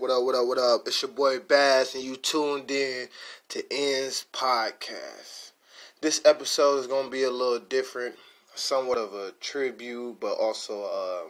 What up, what up, what up? It's your boy Bass, and you tuned in to N's Podcast. This episode is going to be a little different, somewhat of a tribute, but also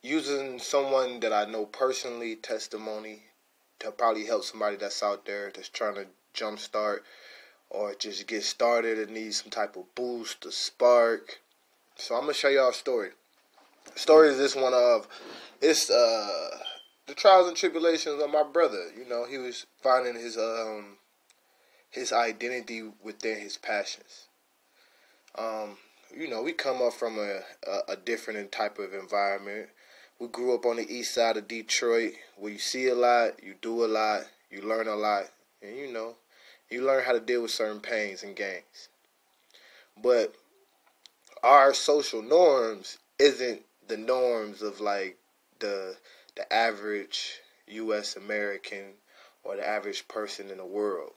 using someone that I know personally, testimony, to probably help somebody that's out there that's trying to jumpstart or just get started and needs some type of boost, a spark. So I'm going to show y'all a story. The story is this one of, it's the trials and tribulations of my brother. You know, he was finding his identity within his passions. You know, we come up from a different type of environment. We grew up on the east side of Detroit, where you see a lot, you do a lot, you learn a lot, and you know, you learn how to deal with certain pains and gains. But our social norms isn't the norms of like the average U.S. American or the average person in the world.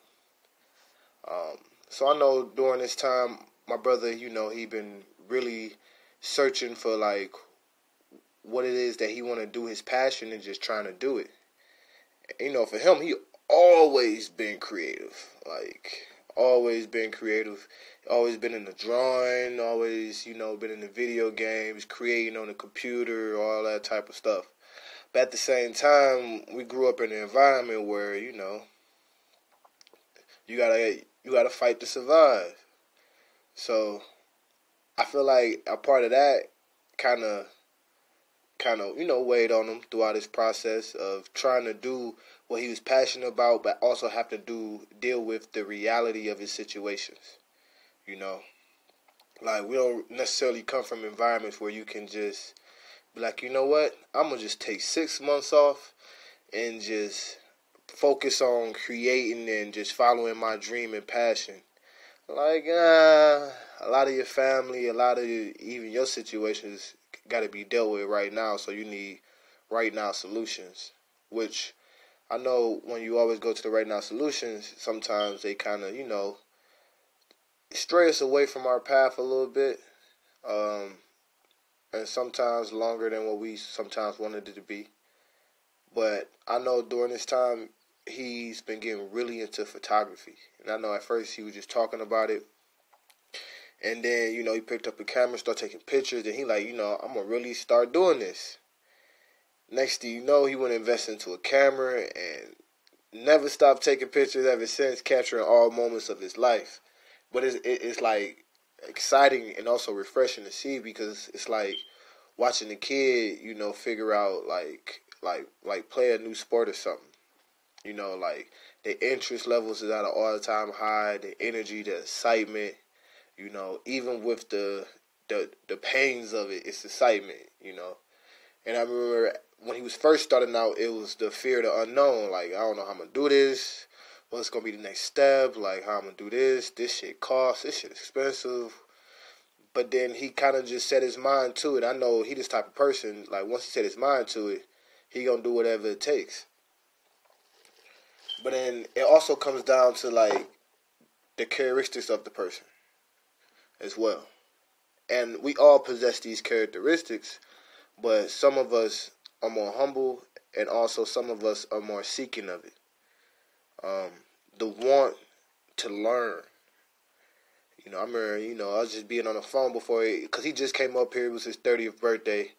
So I know during this time, my brother, you know, he been really searching for like what it is that he want to do, his passion, and just trying to do it. You know, for him, he always been creative, like always been creative, always been in the drawing, always, you know, been in the video games, creating on the computer, all that type of stuff. But at the same time, we grew up in an environment where, you know, you gotta fight to survive. So I feel like a part of that kind of, you know, weighed on him throughout his process of trying to do what he was passionate about, but also have to deal with the reality of his situations. You know, like we don't necessarily come from environments where you can just be like, you know what, I'm going to just take 6 months off and just focus on creating and just following my dream and passion. Like, a lot of your family, a lot of even your situations got to be dealt with right now, so you need right now solutions, which I know when you always go to the right now solutions, sometimes they kind of, you know, stray us away from our path a little bit, and sometimes longer than what we sometimes wanted it to be. But I know during this time, he's been getting really into photography. And I know at first he was just talking about it. And then, you know, he picked up a camera, started taking pictures. And he like, you know, I'm going to really start doing this. Next thing you know, he went to invest into a camera and never stopped taking pictures ever since, capturing all moments of his life. But it's like exciting and also refreshing to see, because it's like watching a kid, you know, figure out like play a new sport or something. You know, like the interest levels is at an all-time high, the energy, the excitement, you know, even with the pains of it, it's excitement, you know. And I remember when he was first starting out, it was the fear of the unknown. Like, I don't know how I'm going to do this. What's going to be the next step? Like, how I'm going to do this? This shit costs. This shit expensive. But then he kind of just set his mind to it. I know he this type of person, like, once he set his mind to it, he going to do whatever it takes. But then it also comes down to, like, the characteristics of the person as well. And we all possess these characteristics, but some of us are more humble, and also some of us are more seeking of it. The want to learn. You know, I remember, you know, I was just being on the phone before, because he just came up here. It was his 30th birthday.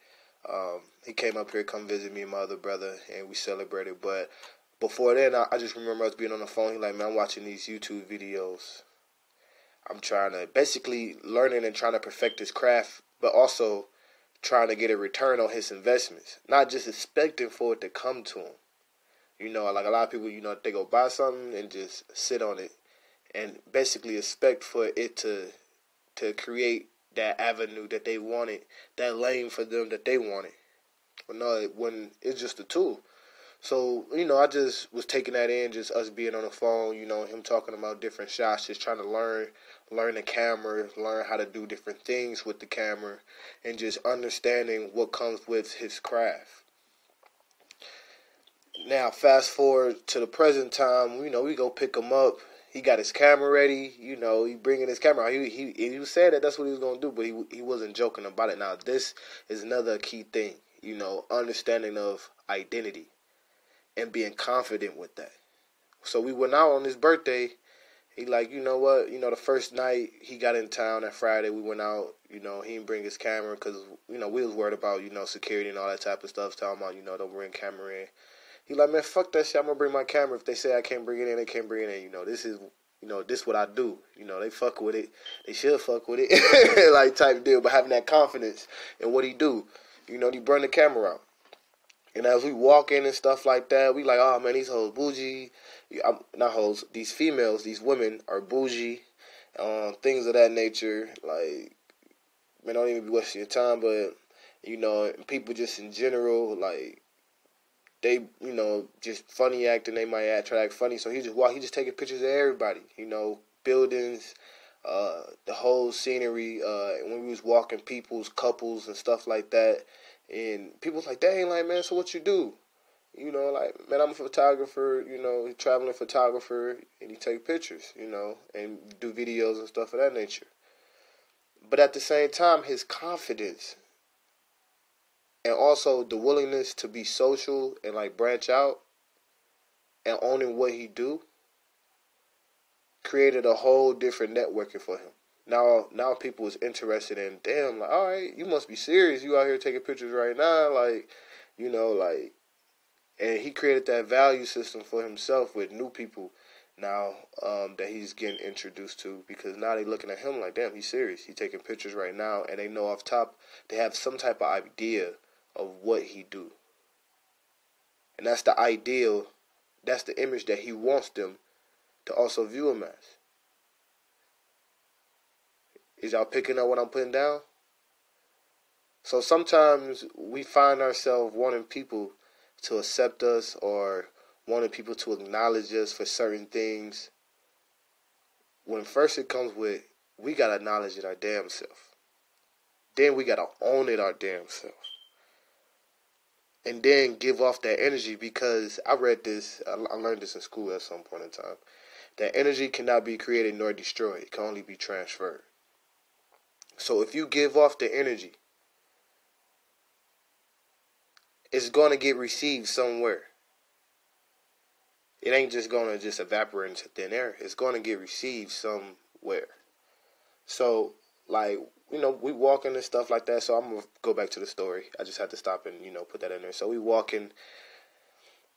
He came up here, come visit me and my other brother, and we celebrated. But before then, I just remember us being on the phone. He like, man, I'm watching these YouTube videos. I'm trying to basically learning and trying to perfect his craft, but also trying to get a return on his investments. Not just expecting for it to come to him. You know, like a lot of people, you know, they go buy something and just sit on it and basically expect for it to create that avenue that they wanted, that lane for them that they wanted. But no, when it's just a tool. So, you know, I just was taking that in, just us being on the phone, you know, him talking about different shots, just trying to learn the camera, learn how to do different things with the camera, and just understanding what comes with his craft. Now, fast forward to the present time, you know, we go pick him up. He got his camera ready, you know, he bringing his camera out. He was saying that that's what he was going to do, but he wasn't joking about it. Now, this is another key thing, you know, understanding of identity. and being confident with that. So we went out on his birthday. He like, you know what? You know, the first night he got in town that Friday, we went out. You know, he didn't bring his camera because, you know, we was worried about, you know, security and all that type of stuff. Talking about, you know, don't bring camera in. He like, man, fuck that shit. I'm going to bring my camera. If they say I can't bring it in, they can't bring it in. You know, this is, you know, this what I do. You know, they fuck with it. They should fuck with it. Like type deal. But having that confidence in what he do. You know, he bring the camera out. And as we walk in and stuff like that, we like, oh man, these hoes bougie. Not hoes. These females, these women are bougie. Things of that nature. Like, man, don't even be wasting your time. But, you know, people just in general, like, they, you know, just funny acting. They might try to act funny. So he just taking pictures of everybody. You know, buildings, the whole scenery. When we was walking, people's couples and stuff like that. And people's like, dang, like, man, so what you do? You know, like, man, I'm a photographer, you know, traveling photographer, and he take pictures, you know, and do videos and stuff of that nature. But at the same time, his confidence and also the willingness to be social and, like, branch out and owning what he do created a whole different networking for him. Now people was interested in, damn, like, all right, you must be serious. You out here taking pictures right now, like, you know, like, and he created that value system for himself with new people now that he's getting introduced to, because now they looking at him like, damn, he's serious. He's taking pictures right now, and they know off top, they have some type of idea of what he do. And that's the ideal, that's the image that he wants them to also view him as. Is y'all picking up what I'm putting down? So sometimes we find ourselves wanting people to accept us or wanting people to acknowledge us for certain things. When first it comes with, we got to acknowledge it our damn self. Then we got to own it our damn self. And then give off that energy, because I read this, I learned this in school at some point in time. That energy cannot be created nor destroyed. It can only be transferred. So if you give off the energy, it's going to get received somewhere. It ain't just going to just evaporate into thin air. It's going to get received somewhere. So, like, you know, we walking and stuff like that. So I'm going to go back to the story. I just had to stop and, you know, put that in there. So we walking,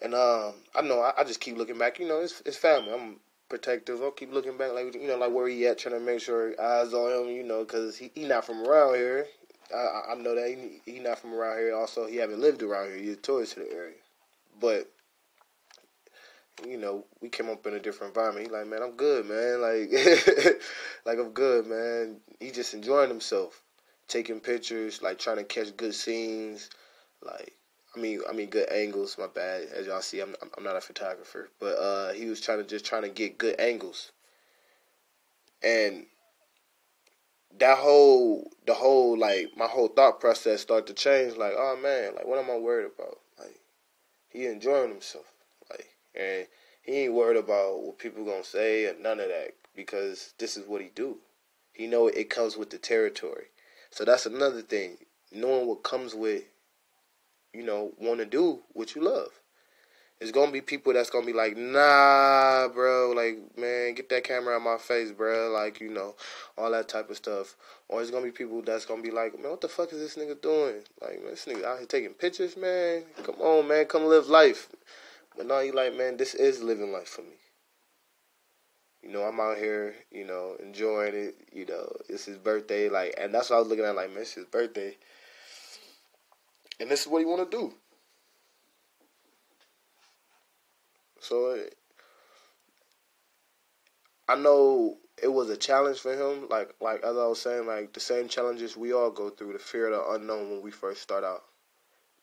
and I know I just keep looking back. You know, it's family. I'm protective. I'll keep looking back, like, you know, like where he at, trying to make sure eyes on him, you know, because he not from around here. I know that he not from around here. Also, he haven't lived around here. He's a tourist to the area. But, you know, we came up in a different environment. He like, man, I'm good, man. Like, like, I'm good, man. He just enjoying himself, taking pictures, like trying to catch good scenes, like, I mean, good angles. My bad. As y'all see, I'm not a photographer, but he was trying to get good angles, and the whole like my whole thought process started to change. Like, oh man, like what am I worried about? Like, he enjoying himself, like, and he ain't worried about what people gonna say or none of that, because this is what he do. He know it comes with the territory. So that's another thing, knowing what comes with, you know, want to do what you love. There's going to be people that's going to be like, nah, bro, like, man, get that camera out of my face, bro, like, you know, all that type of stuff. Or there's going to be people that's going to be like, man, what the fuck is this nigga doing? Like, man, this nigga out here taking pictures, man. Come on, man, come live life. But now you like, man, this is living life for me. You know, I'm out here, you know, enjoying it. You know, it's his birthday, like, and that's what I was looking at, like, man, it's his birthday. And this is what he want to do. So I know it was a challenge for him. Like as I was saying, like the same challenges we all go through, the fear of the unknown when we first start out.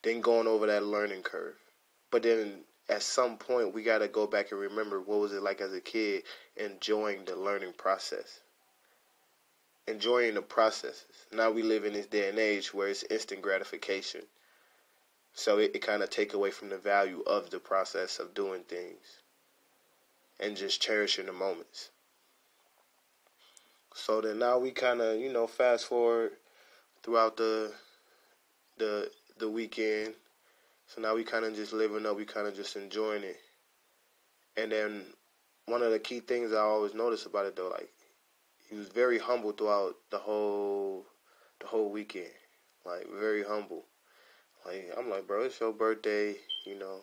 Then going over that learning curve. But then at some point we got to go back and remember what was it like as a kid, enjoying the learning process. Enjoying the processes. Now we live in this day and age where it's instant gratification. So it kind of take away from the value of the process of doing things and just cherishing the moments. So then now we kind of, you know, fast forward throughout the weekend. So now we kind of just living up. We kind of just enjoying it. And then one of the key things I always notice about it though, like he was very humble throughout the whole weekend. Like very humble. Like I'm like, bro, it's your birthday, you know.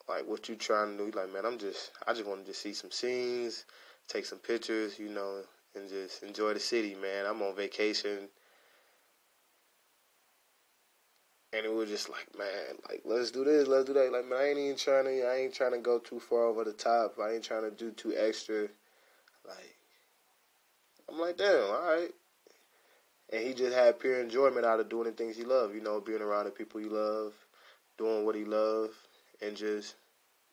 Like what you trying to do? He's like, man, I just want to just see some scenes, take some pictures, you know, and just enjoy the city, man. I'm on vacation. And it was just like, man, like let's do this, let's do that. Like, man, I ain't trying to go too far over the top. I ain't trying to do too extra. Like, I'm like, damn, all right. And he just had pure enjoyment out of doing the things he loved, you know, being around the people he loved, doing what he loved, and just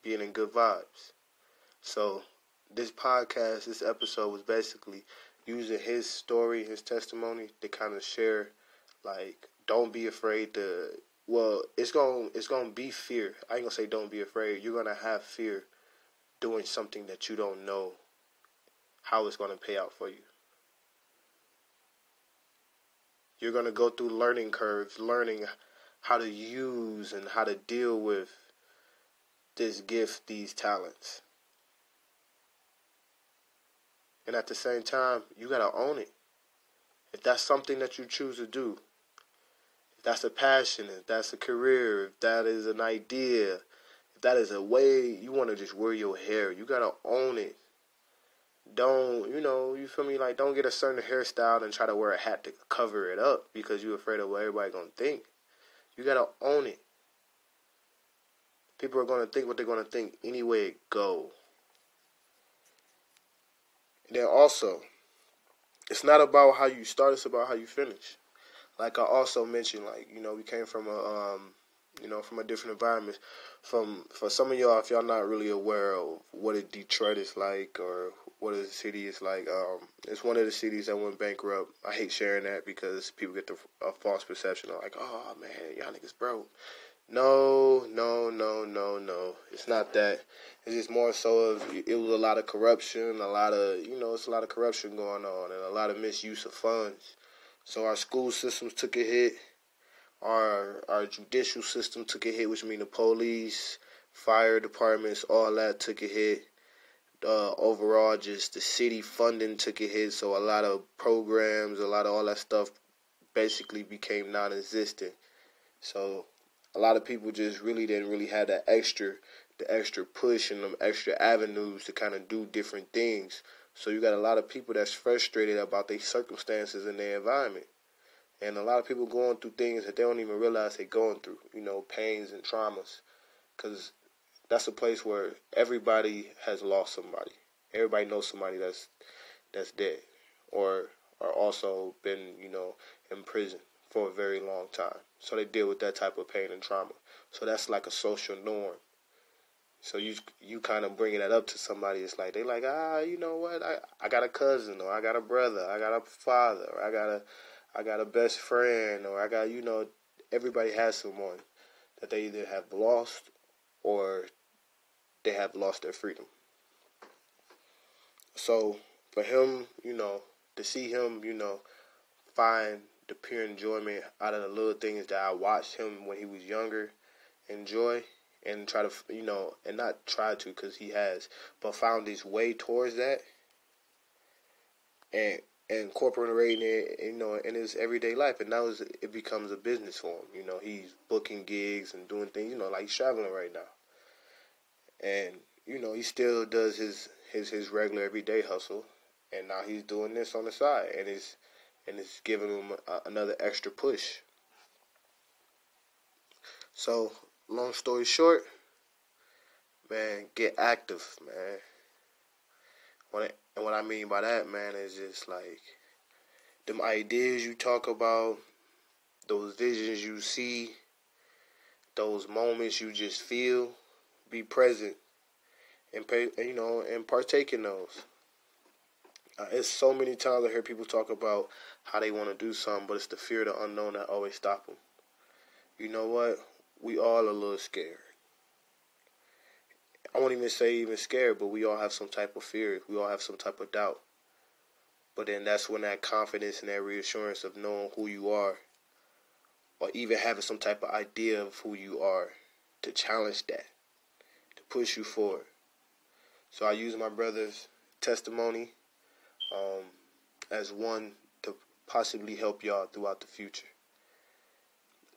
being in good vibes. So this podcast, this episode was basically using his story, his testimony to kind of share, like, don't be afraid to, well, it's gonna be fear. I ain't gonna say don't be afraid. You're gonna have fear doing something that you don't know how it's gonna pay out for you. You're gonna go through learning curves, learning how to use and how to deal with this gift, these talents. And at the same time, you gotta own it. If that's something that you choose to do, if that's a passion, if that's a career, if that is an idea, if that is a way you want to just wear your hair, you gotta own it. Don't, you know, you feel me? Like, don't get a certain hairstyle and try to wear a hat to cover it up because you're afraid of what everybody gonna think. You gotta own it. People are gonna think what they're gonna think anyway it go. And then also, it's not about how you start, it's about how you finish. Like I also mentioned, like, you know, we came from from a different environment. For some of y'all, if y'all not really aware of what Detroit is like or what the city is like, it's one of the cities that went bankrupt. I hate sharing that because people get a false perception of like, oh man, y'all niggas broke. No. It's not that. It's just more so of it was a lot of corruption, it's a lot of corruption going on and a lot of misuse of funds. So our school systems took a hit. Our judicial system took a hit, which means the police, fire departments, all that took a hit. Overall, just the city funding took a hit. So a lot of programs, a lot of all that stuff basically became non-existent. So a lot of people just really didn't really have the extra push and them extra avenues to kind of do different things. So you got a lot of people that's frustrated about their circumstances and their environment. And a lot of people going through things that they don't even realize they're going through, you know, pains and traumas. Because that's a place where everybody has lost somebody. Everybody knows somebody that's dead or also been, you know, in prison for a very long time. So they deal with that type of pain and trauma. So that's like a social norm. So you kind of bringing that up to somebody. It's like they like, you know what? I got a cousin, or I got a brother, I got a father, or I got a best friend, or I got, you know, everybody has someone that they either have lost or they have lost their freedom. So for him, you know, to see him, you know, find the pure enjoyment out of the little things that I watched him when he was younger enjoy and try to, you know, and not try to because he has, but found his way towards that and incorporating it, you know, in his everyday life. And now it becomes a business for him. You know, he's booking gigs and doing things, you know, like he's traveling right now. And, you know, he still does his regular everyday hustle. And now he's doing this on the side. And it's giving him another extra push. So, long story short, man, get active, man. And what I mean by that, man, is just like them ideas you talk about, those visions you see, those moments you just feel, be present and partake in those. It's so many times I hear people talk about how they want to do something, but it's the fear of the unknown that always stop them. You know what? We all a little scared. I won't even say even scared, but we all have some type of fear. We all have some type of doubt. But then that's when that confidence and that reassurance of knowing who you are or even having some type of idea of who you are to challenge that, to push you forward. So I use my brother's testimony as one to possibly help y'all throughout the future.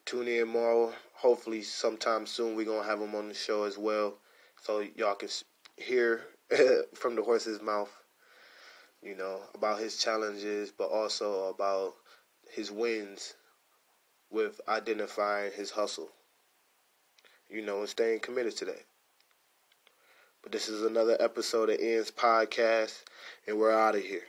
Tune in more. Hopefully sometime soon we're going to have him on the show as well, so y'all can hear from the horse's mouth, about his challenges, but also about his wins with identifying his hustle, and staying committed to that. But this is another episode of Ian's podcast, and we're out of here.